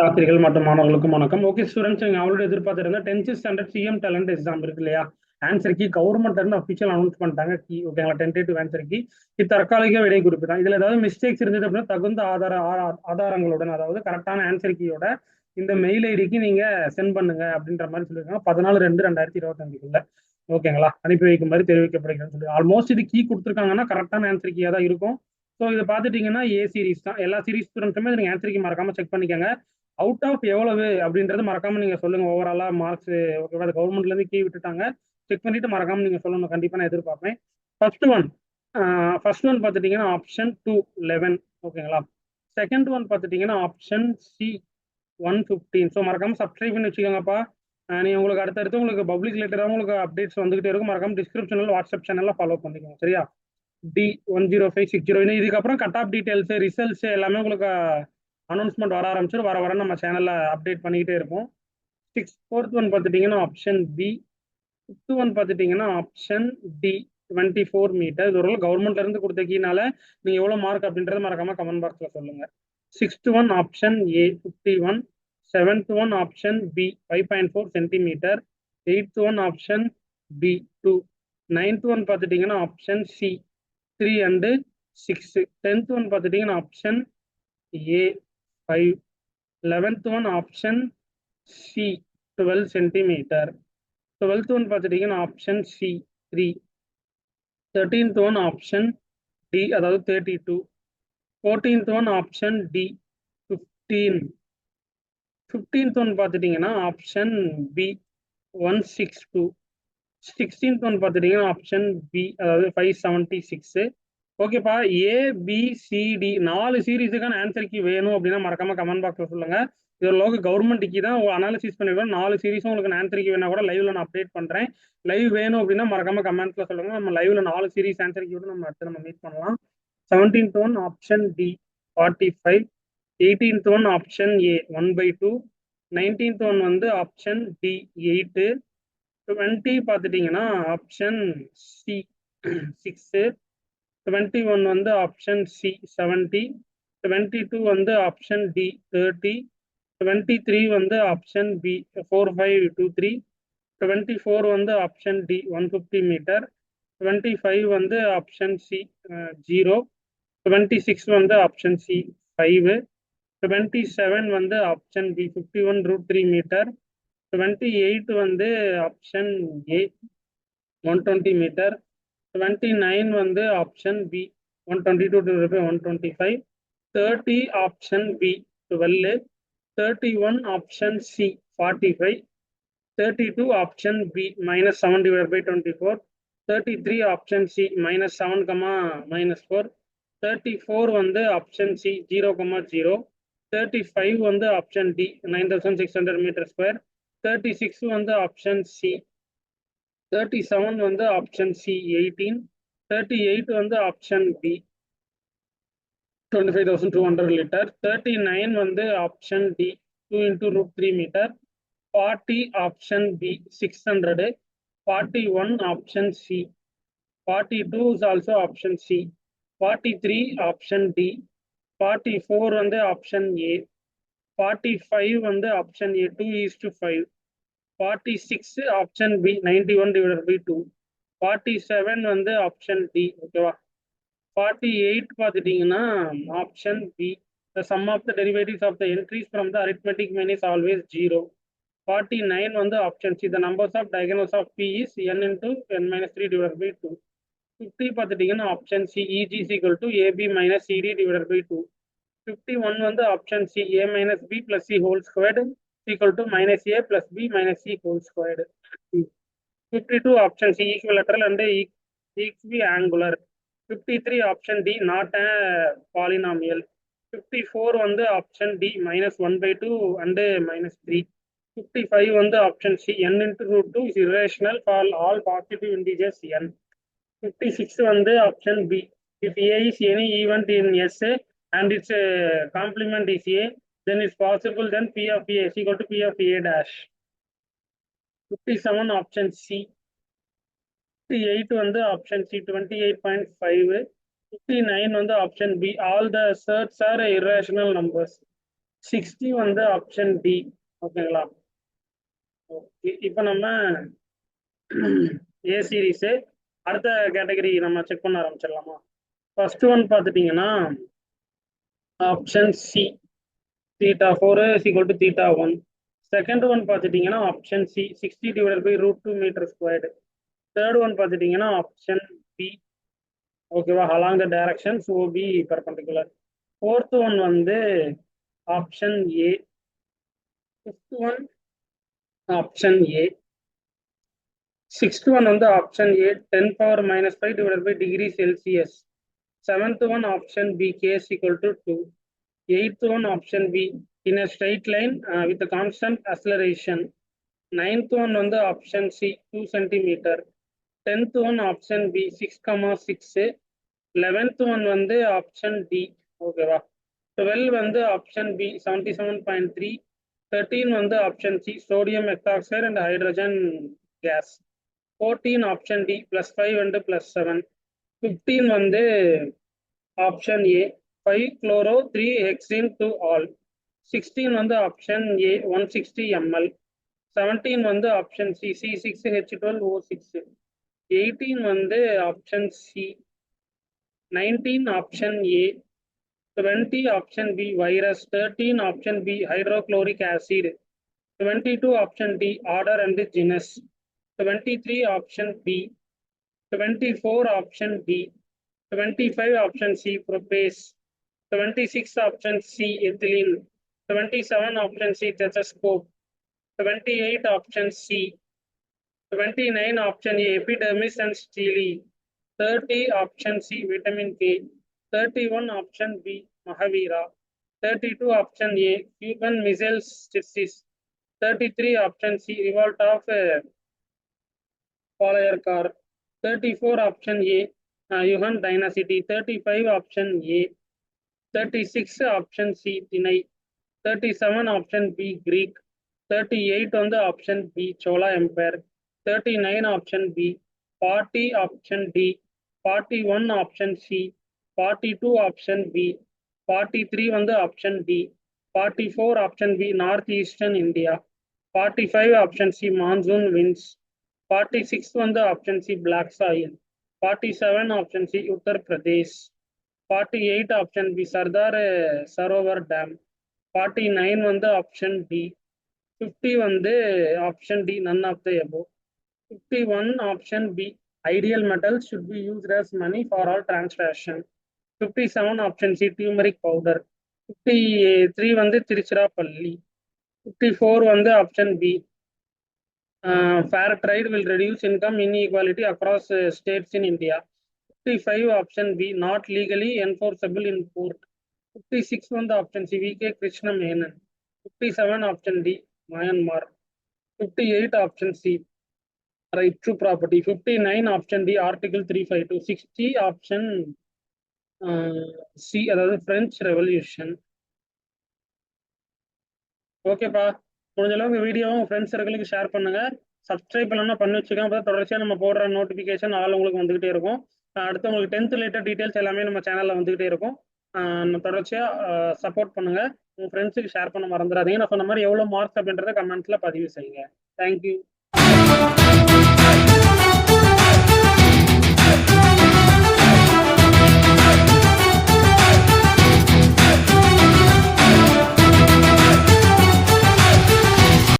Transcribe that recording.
ஆசிரியர்கள் மற்றும் மாணவர்களுக்கும் வணக்கம். ஓகே ஸ்டூடெண்ட்ஸ், நீங்கள் அவளோட எதிர்பார்த்துருந்தா 10th standard CM talent exam இருக்கு இல்லையா? ஆன்சர் கீ கவர்மெண்ட் இருந்து அஃபிஷியல் அனௌன்ஸ் பண்ணிட்டாங்க. கீ ஓகேங்களா? டென்டேட்டிவ் ஆன்சர் கீ இது தற்காலிக விடை குறிப்பு தான். இதுல ஏதாவது மிஸ்டேக்ஸ் இருந்தது அப்படின்னா தகுந்த ஆதாரங்களுடன், அதாவது கரெக்டான ஆன்சர் கீயோட இந்த மெயில் ஐடிக்கு நீங்க சென்ட் பண்ணுங்க அப்படின்ற மாதிரி சொல்லியிருக்காங்க. 14/2/2025 ஓகேங்களா? அனுப்பி வைக்குமாறு தெரிவிக்கப்படுகிறேன்னு சொல்லி ஆல்மோஸ்ட் இது கீ கொடுத்துருக்காங்கன்னா கரெக்டான ஆன்சர் கீயா தான் இருக்கும். ஸோ இதை பார்த்துட்டீங்கன்னா ஏ சீரிஸ் தான். எல்லா சீரிஸ் ஸ்டூடெண்ட்ஸுமே நீங்க ஆன்சர் கீ மறக்காம செக் பண்ணிக்கோங்க. அவுட் ஆஃப் எவ்வளவு அப்படின்றது மறக்காம நீங்க சொல்லுங்க. ஓவராலா மார்க்ஸ் ஓகேவா? கவர்மெண்ட்ல இருந்து கீ விட்டுட்டாங்க. செக் பண்ணிட்டு மறக்காம நீங்க சொல்லணும். கண்டிப்பா நான் எதிர்பார்ப்பேன். ஃபர்ஸ்ட் ஒன் ஃபர்ஸ்ட் ஒன் பார்த்துட்டீங்கன்னா ஆப்ஷன் 211 ஓகேங்களா? செகண்ட் ஒன் பார்த்துட்டீங்கன்னா ஆப்ஷன் சி 115. ஸோ மறக்காம சப்ஸ்கிரைப் பண்ணி வச்சுக்கோங்கப்பா. நீ உங்களுக்கு அடுத்தடுத்து உங்களுக்கு பப்ளிக் ரிலேட்டடாக உங்களுக்கு அப்டேட்ஸ் வந்துகிட்டே இருக்கும். மறக்காம டிஸ்கிரிப்ஷனில் வாட்ஸ்அப் சேனல்ல ஃபாலோ பண்ணிக்கோங்க. சரியா? D10560 இதுக்கப்புறம் கட் ஆஃப் டீடைல்ஸ் ரிசல்ட்ஸ் எல்லாமே உங்களுக்கு அனௌன்ஸ்மெண்ட் வர ஆரம்பிச்சிடும். வர நம்ம சேனல்ல அப்டேட் பண்ணிக்கிட்டே இருப்போம். ஃபோர்த் ஒன் பார்த்துட்டீங்கன்னா ஆப்ஷன் பி. ஃபிஃப்த் ஒன் பார்த்துட்டீங்கன்னா ஆப்ஷன் டி 24 மீட்டர். இது ஒரு கவர்மெண்ட்ல இருந்து கொடுத்த கீனால நீங்க எவ்வளவு மார்க் அப்படின்றத மறக்காம கமெண்ட் பாக்ஸ்ல சொல்லுங்க. Sixth one option A 51. Seventh one option B 5.4 centimetre. Eighth one option B 2. Ninth one பார்த்துட்டீங்கன்னா option C 3 and 6. 10th one பார்த்துட்டீங்கன்னா option A 5. 11th one option C 12 centimetre. 12th one பார்த்துட்டீங்கன்னா option C 3. 13th one option D, அதாவது 32. 14th one option D 15. 15th one பார்த்துட்டீங்கன்னா option B 162. 16th one பார்த்துட்டீங்கன்னா option B, அதாவது 576. ஓகேப்பா. ABCD 4 சீரீஸுக்கான answer key வேணும் அப்படின்னா மறக்காம கமெண்ட் பாக்ஸ்ல சொல்லுங்க. இது ஒரு கவர்மெண்ட் கீ தான் அனாலிசிஸ் பண்ணிருக்கோம். 4 சீரீஸும் உங்களுக்கு ஆன்சர் கீ வேணா கூட லைவ்ல நான் அப்டேட் பண்றேன். லைவ் வேணும் அப்படின்னா மறக்காம கமெண்ட்ஸ்ல சொல்லுங்க. நம்ம லைவ்ல 4 சீரீஸ் ஆன்சர் கீயோட நம்ம அடுத்து நம்ம மீட் பண்ணலாம். 17th one option D 45. 18th one option A 1/2. 19th one வந்து ஆப்ஷன் டி 8. 20 பார்த்துட்டீங்கன்னா ஆப்ஷன் சி 6. 21 வந்து ஆப்ஷன் சி 70. 22 வந்து ஆப்ஷன் டி 30. 23 வந்து ஆப்ஷன் பி 4523. 24 வந்து ஆப்ஷன் டி 150 மீட்டர். 25 வந்து ஆப்ஷன் சி 0. 26 வந்து ஆப்ஷன் சி 5. 27 வந்து ஆப்ஷன் பி 51√3 மீட்டர். 28 வந்து ஆப்ஷன் ஏ 120 மீட்டர். 29 வந்து option B 122/125. 30 option B 12. 31 option C 45. 32 option B -7/24. 33 option C -7, -4. 34 வந்து ஆப்ஷன் சி 0,0. 35 வந்து ஆப்ஷன் டி 9600 மீட்டர் ஸ்கொயர். 36 வந்து ஆப்ஷன் சி. 37 வந்து ஆப்ஷன் சி 18. 38 வந்து ஆப்ஷன் பி 25,200 லிட்டர். 39 வந்து option D 2 × √3 metre. 40 option B 600. 41 option C. 42 is also option C. 43 option D. 44 வந்து option ஏ. 45 வந்து option ஏ 2:5. 46 option B 91/2. 47 வந்து option D. ஓகேவா? 48 பார்த்துட்டீங்கன்னா option B. The sum of the derivatives of the entries from the arithmetic mean is always 0. 49 வந்து option C. The numbers of diagonals of P is n into n-3/2. 50 பார்த்துட்டீங்கன்னா option C. EG is equal to AB minus CD/2. 51 வந்து option C. A minus B plus C whole squared equal to -A plus B minus C whole squared. 52 option C. equilateral and equiangular. 53 option D not a polynomial. 54 வந்து option D -1/2 and -3. 55 வந்து option C. n into √2 is irrational for all positive integers n. 56 வந்து option B. If A is any event in S and its complement is A, then it's possible then P of A is equal to P of A dash. 57 option C. 58 வந்து option C 28.5. 59 வந்து option B. All the sets are irrational numbers. 60 வந்து option D. ஓகேங்களா? Okay, இப்போ நம்ம A series அடுத்த category நம்ம check பண்ண ஆரம்பிச்சிடலாமா? ஃபர்ஸ்ட் ஒன் பார்த்துட்டிங்கன்னா option C, theta 4 is equal to theta 1. Second one பார்த்துட்டிங்கன்னா option C, 60 divided by √2 metre squared. Third one பார்த்துட்டிங்கன்னா ஆப்ஷன் பி. ஓகேவா? Along the direction so B perpendicular. Fourth one வந்து option A. Fifth one option A. Sixth one வந்து option A, 10⁻⁻5 divided by degree Celsius. Seventh one option B, k is equal to 2. Eighth one option B, in a straight line with a constant acceleration. Ninth one வந்து option C, 2 centimetre. Tenth one option B, 6,6. 11th one வந்து option D. ஓகேவா? 12 வந்து option B, 77.3. 13 வந்து option C, sodium methoxide and hydrogen gas. 14 option D, +5 and +7. 15 வந்து option A, 5 chloro 3 hexene to all. 16 வந்து option ஏ, 160 ml. 17 வந்து option C, C6H12O6. 18 வந்து option C. 19 option A. 20 option B, virus. 13 option B, hydrochloric acid. 22 option D, order and genus. 23 option B. 24 option D. 25 option C, propase. 26 option C, ethylene. 27 option C, stethoscope. 28 option C. 29 option A, epidermis and stele. 30 option C, vitamin K. 31 option B, Mahavira. 32 option A, Cuban Missile Stisis. 33 option C, revolt of Palayarkar. 34 option A, Yuhan dynasty. 35 option A. 36 option C, திணை. 37 option B, Greek. 38 வந்து option B, Chola empire. 39 option B. 40 option D. 41 option C. 42 option B. 43 வந்து option D. 44 option B, north eastern India. 45 option C, monsoon winds. 46 வந்து option C, black soil. 47 option C, Uttar Pradesh. 48 option B, Sardar Sarovar dam. 49 வந்து option D. 50 வந்து option D, none of the above. 51 option B, ideal metals should be used as money for all transaction. 57 option C, turmeric powder. 53 வந்து திருச்சிராப்பள்ளி. 54 வந்து option B, fair trade will reduce income inequality across states in India. 55 option B, not legally enforceable in court. 56 வந்து option C, V K. Krishna Menon. 57 option D, Myanmar. 58 option C, right to property. 59 option D, article 352. 60 option C, அதாவது French revolution. ஓகேப்பா, முடிஞ்ச அளவுக்கு வீடியோவும் friends சர்க்கிளுக்கு share பண்ணுங்க. Subscribe பண்ணலாம் பண்ணி வச்சுக்கோங்க. அப்போ தொடர்ச்சியாக நம்ம போடுற நோட்டிஃபிகேஷன் ஆள் உங்களுக்கு வந்துகிட்டே இருக்கும். அடுத்து உங்களுக்கு 10th ரிலேட்டட் டீட்டெயில்ஸ் எல்லாமே நம்ம சேனலில் வந்துகிட்டே இருக்கும். தொடர்ச்சியாக சப்போர்ட் பண்ணுங்க. உங்கள் ஃப்ரெண்ட்ஸுக்கு ஷேர் பண்ண மறந்துடாதீங்க. நான் சொன்ன மாதிரி எவ்வளோ மார்க்ஸ் அப்படின்றத கமெண்ட்ஸில் பதிவு செய்யுங்க. தேங்க்யூ.